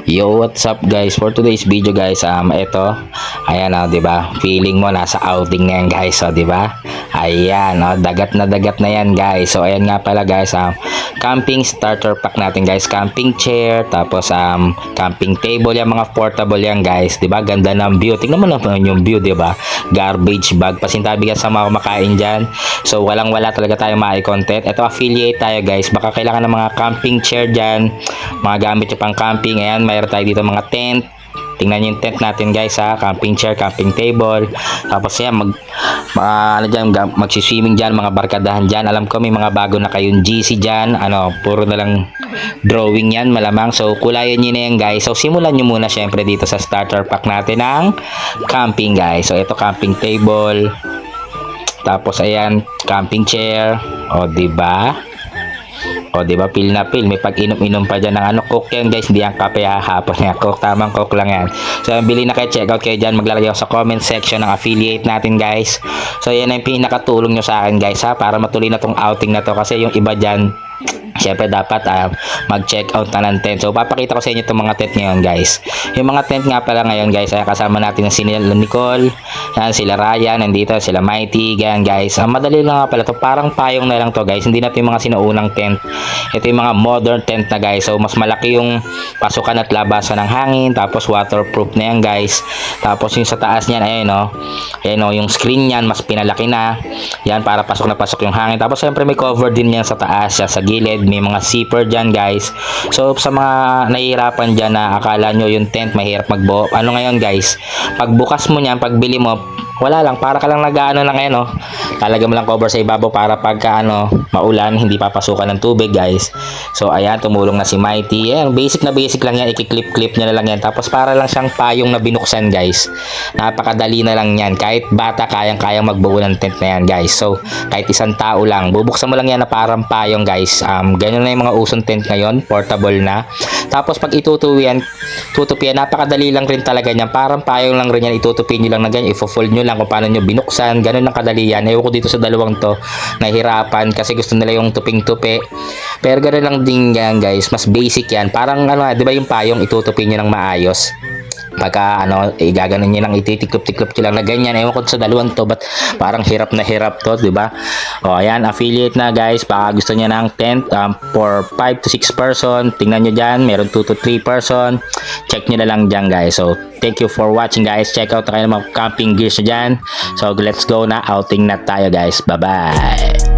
Yo, what's up guys? For today's video guys, ito, ayan 'di ba? Feeling mo nasa outing na yan guys, 'di ba? Ayan, dagat na yan guys. So ayan nga pala guys, camping starter pack natin guys, camping chair, tapos camping table, yan mga portable yan guys, 'di ba? Ganda ng view. Tingnan mo naman yung view, 'di ba? Garbage bag, pasintabi ka sa mga kumakain diyan. So walang-wala talaga tayong mai-content. Ito affiliate tayo guys. Baka kailangan ng mga camping chair diyan, mga gamit nyo pang camping. Ayan, mayroon tayo dito mga tent. Tingnan nyo yung tent natin guys ha, camping chair, camping table. Tapos yan, magsiswimming dyan, mga barkadahan dyan. Alam ko may mga bago na kayong GC dyan, puro na lang drawing yan malamang. So kulayan nyo na yan guys. So simulan nyo muna syempre dito sa starter pack natin ng camping guys. So ito camping table. Tapos ayan, camping chair. O diba? O, di ba? Feel na feel. May pag-inom-inom pa dyan ng coke yan, guys. Hindi yan kape hapon yan. Coke, tamang coke lang yan. So, bili na kayo, check out kayo dyan. Maglalagay ako sa comment section ng affiliate natin, guys. So, yan ang pinakatulong nyo sa akin, guys, ha? Para matuloy na tong outing na to. Kasi yung iba dyan, syempre dapat mag-check out na ng tent. So papakita ko sa inyo itong mga tent ngayon guys. Yung mga tent nga pala ngayon guys, ay kasama natin si Nicole, yan, sila Ryan, nandito, sila Mighty, ganyan guys. Madali lang nga pala to, parang payong na lang to guys. Hindi na ito yung mga sinuunang tent. Ito yung mga modern tent na guys. So mas malaki yung pasukan at labasan ng hangin. Tapos waterproof na yan guys. Tapos yung sa taas niyan, ayun yung screen niyan mas pinalaki na. Yan, para pasok na pasok yung hangin. Tapos syempre may cover din yan sa taas, yan, sa gilid. May mga zipper dyan guys. So sa mga nahihirapan dyan na akala nyo yung tent mahirap magbuo, ngayon guys, pagbukas mo nyan, pagbili mo, wala lang, para ka lang nag-ano lang ngayon, talaga mo lang cover sa ibabaw para pagka maulan, hindi papasukan ng tubig guys. So ayan, tumulong na si Mighty. Ayan, basic na basic lang yan, i-clip-clip niya na lang yan. Tapos para lang siyang payong na binuksan guys. Napakadali na lang yan. Kahit bata, kayang-kayang magbuo ng tent na yan guys. So kahit isang tao lang, bubuksan mo lang yan na parang payong guys. Ganyan na yung mga usong tent ngayon, portable na. Tapos pag tutupian, napakadali lang rin talaga niyan. Parang payong lang rin yan, itutupi nyo lang na ganyan, i-fold nyo lang kung paano nyo binuksan. Ganun lang kadali yan. Ewan ko dito sa dalawang to, nahirapan kasi gusto nila yung tuping-tupi. Pero ganun lang din yan guys, mas basic yan. Parang di ba yung payong itutupi nyo ng maayos. Pagka gaganon niyo lang, ititiklop-tiklop nyo lang na ganyan. Ewan ko sa dalawang to, but parang hirap na hirap to, di ba? O ayan, affiliate na guys. Baka gusto niya ng tent for 5 to 6 person. Tingnan nyo dyan, meron 2 to 3 person. Check nyo na lang dyan guys. So thank you for watching guys. Check out na kayo ng mga camping gears dyan. So let's go na, outing na tayo guys. Bye bye.